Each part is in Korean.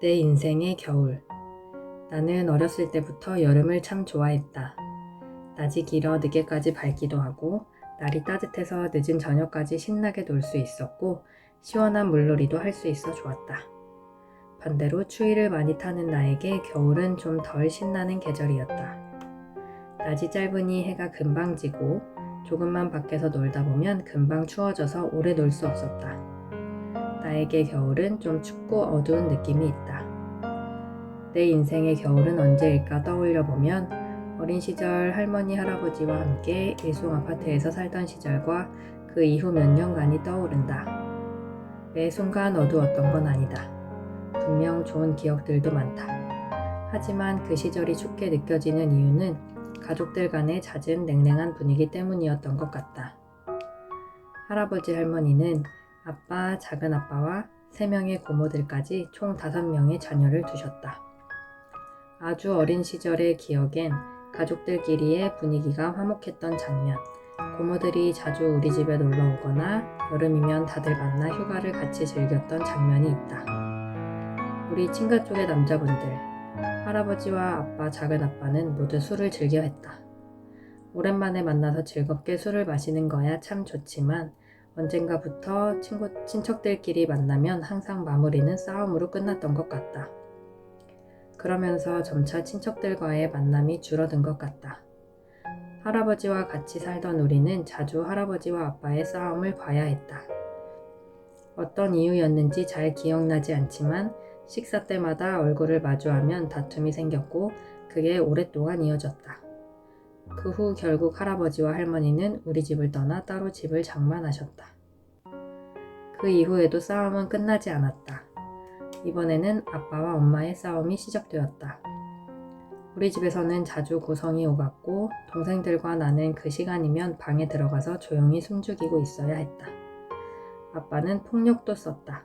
내 인생의 겨울. 나는 어렸을 때부터 여름을 참 좋아했다. 낮이 길어 늦게까지 밝기도 하고 날이 따뜻해서 늦은 저녁까지 신나게 놀 수 있었고 시원한 물놀이도 할 수 있어 좋았다. 반대로 추위를 많이 타는 나에게 겨울은 좀 덜 신나는 계절이었다. 낮이 짧으니 해가 금방 지고 조금만 밖에서 놀다 보면 금방 추워져서 오래 놀 수 없었다. 나에게 겨울은 좀 춥고 어두운 느낌이 있다. 내 인생의 겨울은 언제일까 떠올려 보면 어린 시절 할머니 할아버지와 함께 일송 아파트에서 살던 시절과 그 이후 몇 년간이 떠오른다. 매 순간 어두웠던 건 아니다. 분명 좋은 기억들도 많다. 하지만 그 시절이 춥게 느껴지는 이유는 가족들 간의 잦은 냉랭한 분위기 때문이었던 것 같다. 할아버지 할머니는 아빠, 작은아빠와 3명의 고모들까지 총 5명의 자녀를 두셨다. 아주 어린 시절의 기억엔 가족들끼리의 분위기가 화목했던 장면, 고모들이 자주 우리 집에 놀러 오거나 여름이면 다들 만나 휴가를 같이 즐겼던 장면이 있다. 우리 친가 쪽의 남자분들, 할아버지와 아빠, 작은아빠는 모두 술을 즐겨 했다. 오랜만에 만나서 즐겁게 술을 마시는 거야 참 좋지만 언젠가부터 친척들끼리 만나면 항상 마무리는 싸움으로 끝났던 것 같다. 그러면서 점차 친척들과의 만남이 줄어든 것 같다. 할아버지와 같이 살던 우리는 자주 할아버지와 아빠의 싸움을 봐야 했다. 어떤 이유였는지 잘 기억나지 않지만 식사 때마다 얼굴을 마주하면 다툼이 생겼고 그게 오랫동안 이어졌다. 그 후 결국 할아버지와 할머니는 우리 집을 떠나 따로 집을 장만하셨다. 그 이후에도 싸움은 끝나지 않았다. 이번에는 아빠와 엄마의 싸움이 시작되었다. 우리 집에서는 자주 고성이 오갔고 동생들과 나는 그 시간이면 방에 들어가서 조용히 숨죽이고 있어야 했다. 아빠는 폭력도 썼다.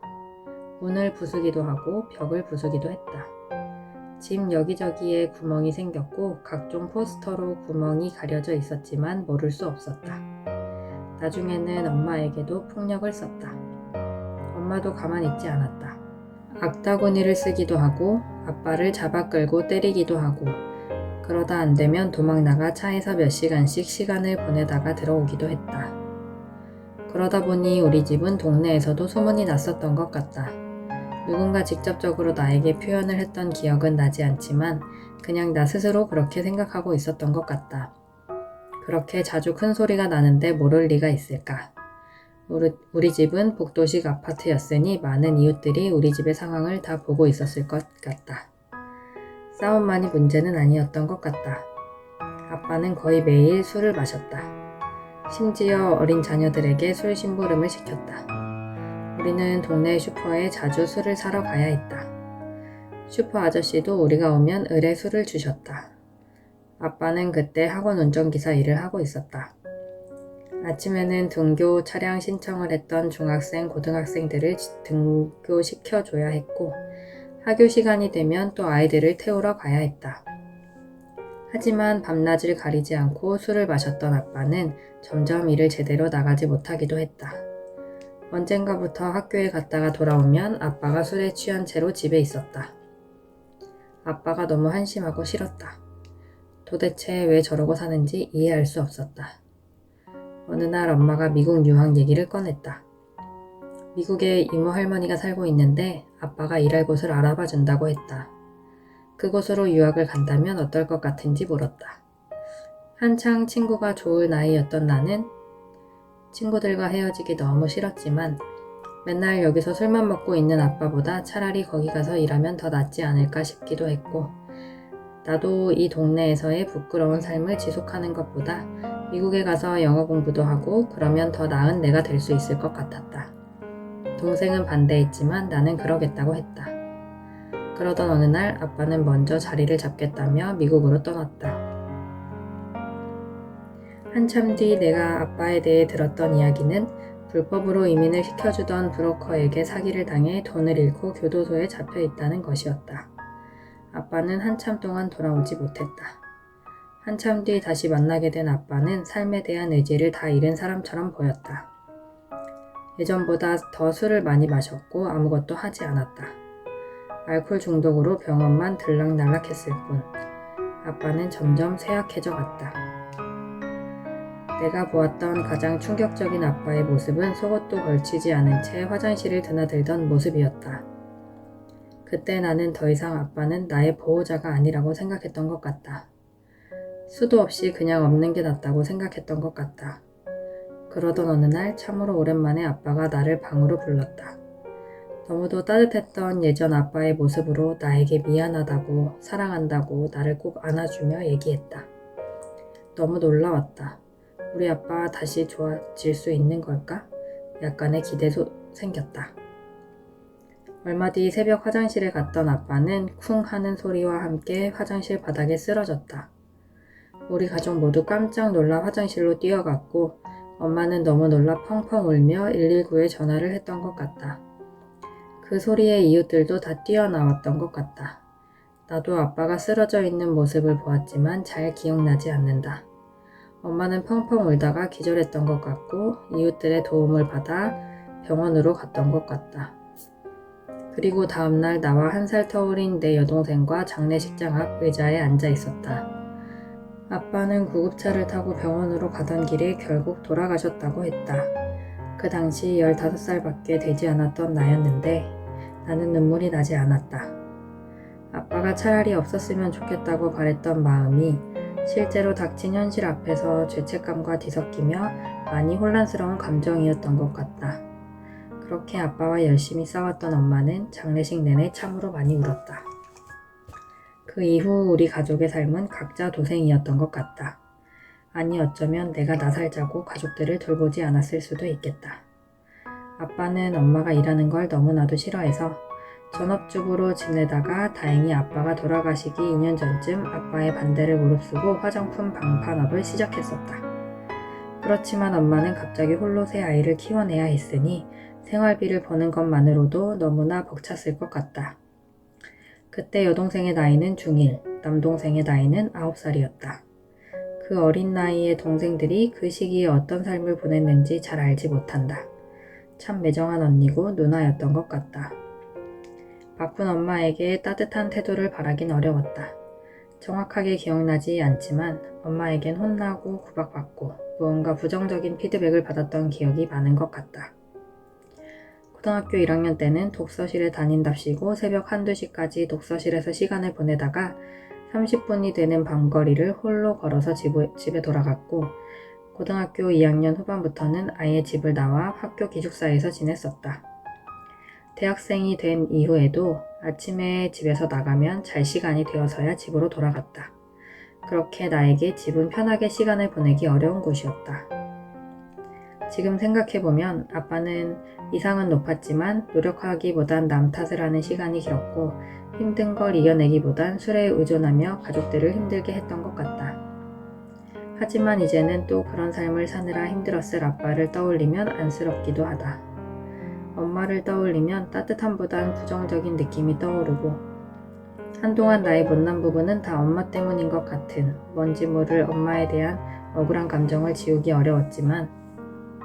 문을 부수기도 하고 벽을 부수기도 했다. 집 여기저기에 구멍이 생겼고 각종 포스터로 구멍이 가려져 있었지만 모를 수 없었다. 나중에는 엄마에게도 폭력을 썼다. 엄마도 가만히 있지 않았다. 악다구니를 쓰기도 하고 아빠를 잡아 끌고 때리기도 하고 그러다 안 되면 도망나가 차에서 몇 시간씩 시간을 보내다가 들어오기도 했다. 그러다 보니 우리 집은 동네에서도 소문이 났었던 것 같다. 누군가 직접적으로 나에게 표현을 했던 기억은 나지 않지만 그냥 나 스스로 그렇게 생각하고 있었던 것 같다. 그렇게 자주 큰 소리가 나는데 모를 리가 있을까? 우리 집은 복도식 아파트였으니 많은 이웃들이 우리 집의 상황을 다 보고 있었을 것 같다. 싸움만이 문제는 아니었던 것 같다. 아빠는 거의 매일 술을 마셨다. 심지어 어린 자녀들에게 술 심부름을 시켰다. 우리는 동네 슈퍼에 자주 술을 사러 가야 했다. 슈퍼 아저씨도 우리가 오면 을에 술을 주셨다. 아빠는 그때 학원 운전기사 일을 하고 있었다. 아침에는 등교 차량 신청을 했던 중학생, 고등학생들을 등교시켜줘야 했고 학교 시간이 되면 또 아이들을 태우러 가야 했다. 하지만 밤낮을 가리지 않고 술을 마셨던 아빠는 점점 일을 제대로 나가지 못하기도 했다. 언젠가부터 학교에 갔다가 돌아오면 아빠가 술에 취한 채로 집에 있었다. 아빠가 너무 한심하고 싫었다. 도대체 왜 저러고 사는지 이해할 수 없었다. 어느 날 엄마가 미국 유학 얘기를 꺼냈다. 미국에 이모 할머니가 살고 있는데 아빠가 일할 곳을 알아봐 준다고 했다. 그곳으로 유학을 간다면 어떨 것 같은지 물었다. 한창 친구가 좋을 나이였던 나는 친구들과 헤어지기 너무 싫었지만 맨날 여기서 술만 먹고 있는 아빠보다 차라리 거기 가서 일하면 더 낫지 않을까 싶기도 했고 나도 이 동네에서의 부끄러운 삶을 지속하는 것보다 미국에 가서 영어 공부도 하고 그러면 더 나은 내가 될 수 있을 것 같았다. 동생은 반대했지만 나는 그러겠다고 했다. 그러던 어느 날 아빠는 먼저 자리를 잡겠다며 미국으로 떠났다. 한참 뒤 내가 아빠에 대해 들었던 이야기는 불법으로 이민을 시켜주던 브로커에게 사기를 당해 돈을 잃고 교도소에 잡혀 있다는 것이었다. 아빠는 한참 동안 돌아오지 못했다. 한참 뒤 다시 만나게 된 아빠는 삶에 대한 의지를 다 잃은 사람처럼 보였다. 예전보다 더 술을 많이 마셨고 아무것도 하지 않았다. 알코올 중독으로 병원만 들락날락했을 뿐 아빠는 점점 쇠약해져 갔다. 내가 보았던 가장 충격적인 아빠의 모습은 속옷도 걸치지 않은 채 화장실을 드나들던 모습이었다. 그때 나는 더 이상 아빠는 나의 보호자가 아니라고 생각했던 것 같다. 수도 없이 그냥 없는 게 낫다고 생각했던 것 같다. 그러던 어느 날 참으로 오랜만에 아빠가 나를 방으로 불렀다. 너무도 따뜻했던 예전 아빠의 모습으로 나에게 미안하다고 사랑한다고 나를 꼭 안아주며 얘기했다. 너무 놀라웠다. 우리 아빠 다시 좋아질 수 있는 걸까? 약간의 기대도 생겼다. 얼마 뒤 새벽 화장실에 갔던 아빠는 쿵 하는 소리와 함께 화장실 바닥에 쓰러졌다. 우리 가족 모두 깜짝 놀라 화장실로 뛰어갔고 엄마는 너무 놀라 펑펑 울며 119에 전화를 했던 것 같다. 그 소리에 이웃들도 다 뛰어나왔던 것 같다. 나도 아빠가 쓰러져 있는 모습을 보았지만 잘 기억나지 않는다. 엄마는 펑펑 울다가 기절했던 것 같고 이웃들의 도움을 받아 병원으로 갔던 것 같다. 그리고 다음날 나와 1살 터울인 내 여동생과 장례식장 앞 의자에 앉아 있었다. 아빠는 구급차를 타고 병원으로 가던 길에 결국 돌아가셨다고 했다. 그 당시 15살밖에 되지 않았던 나였는데 나는 눈물이 나지 않았다. 아빠가 차라리 없었으면 좋겠다고 바랬던 마음이 실제로 닥친 현실 앞에서 죄책감과 뒤섞이며 많이 혼란스러운 감정이었던 것 같다. 그렇게 아빠와 열심히 싸웠던 엄마는 장례식 내내 참으로 많이 울었다. 그 이후 우리 가족의 삶은 각자 도생이었던 것 같다. 아니 어쩌면 내가 나살자고 가족들을 돌보지 않았을 수도 있겠다. 아빠는 엄마가 일하는 걸 너무나도 싫어해서 전업주부로 지내다가 다행히 아빠가 돌아가시기 2년 전쯤 아빠의 반대를 무릅쓰고 화장품 방판업을 시작했었다. 그렇지만 엄마는 갑자기 홀로 새 아이를 키워내야 했으니 생활비를 버는 것만으로도 너무나 벅찼을 것 같다. 그때 여동생의 나이는 중1, 남동생의 나이는 9살이었다. 그 어린 나이의 동생들이 그 시기에 어떤 삶을 보냈는지 잘 알지 못한다. 참 매정한 언니고 누나였던 것 같다. 바쁜 엄마에게 따뜻한 태도를 바라긴 어려웠다. 정확하게 기억나지 않지만 엄마에겐 혼나고 구박받고 무언가 부정적인 피드백을 받았던 기억이 많은 것 같다. 고등학교 1학년 때는 독서실에 다닌답시고 새벽 1~2시까지 독서실에서 시간을 보내다가 30분이 되는 밤거리를 홀로 걸어서 집에 돌아갔고 고등학교 2학년 후반부터는 아예 집을 나와 학교 기숙사에서 지냈었다. 대학생이 된 이후에도 아침에 집에서 나가면 잘 시간이 되어서야 집으로 돌아갔다. 그렇게 나에게 집은 편하게 시간을 보내기 어려운 곳이었다. 지금 생각해보면 아빠는 이상은 높았지만 노력하기보단 남 탓을 하는 시간이 길었고 힘든 걸 이겨내기보단 술에 의존하며 가족들을 힘들게 했던 것 같다. 하지만 이제는 또 그런 삶을 사느라 힘들었을 아빠를 떠올리면 안쓰럽기도 하다. 엄마를 떠올리면 따뜻함보단 부정적인 느낌이 떠오르고 한동안 나의 못난 부분은 다 엄마 때문인 것 같은 뭔지 모를 엄마에 대한 억울한 감정을 지우기 어려웠지만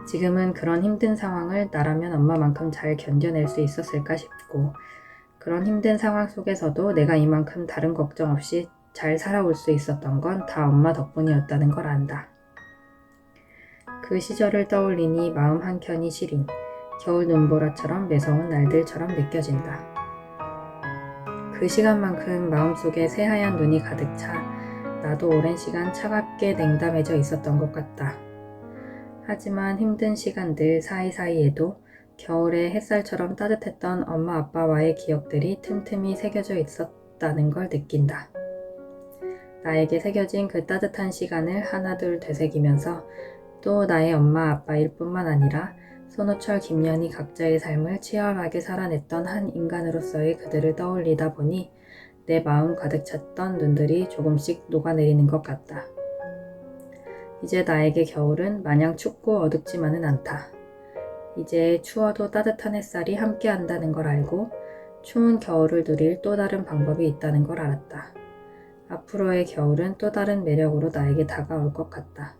지금은 그런 힘든 상황을 나라면 엄마만큼 잘 견뎌낼 수 있었을까 싶고 그런 힘든 상황 속에서도 내가 이만큼 다른 걱정 없이 잘 살아올 수 있었던 건 다 엄마 덕분이었다는 걸 안다. 그 시절을 떠올리니 마음 한켠이 시린 겨울 눈보라처럼 매서운 날들처럼 느껴진다. 그 시간만큼 마음속에 새하얀 눈이 가득 차 나도 오랜 시간 차갑게 냉담해져 있었던 것 같다. 하지만 힘든 시간들 사이사이에도 겨울에 햇살처럼 따뜻했던 엄마 아빠와의 기억들이 틈틈이 새겨져 있었다는 걸 느낀다. 나에게 새겨진 그 따뜻한 시간을 하나둘 되새기면서 또 나의 엄마 아빠일 뿐만 아니라 손호철 김연희 각자의 삶을 치열하게 살아냈던 한 인간으로서의 그들을 떠올리다 보니 내 마음 가득 찼던 눈들이 조금씩 녹아내리는 것 같다. 이제 나에게 겨울은 마냥 춥고 어둡지만은 않다. 이제 추워도 따뜻한 햇살이 함께 한다는 걸 알고 추운 겨울을 누릴 또 다른 방법이 있다는 걸 알았다. 앞으로의 겨울은 또 다른 매력으로 나에게 다가올 것 같다.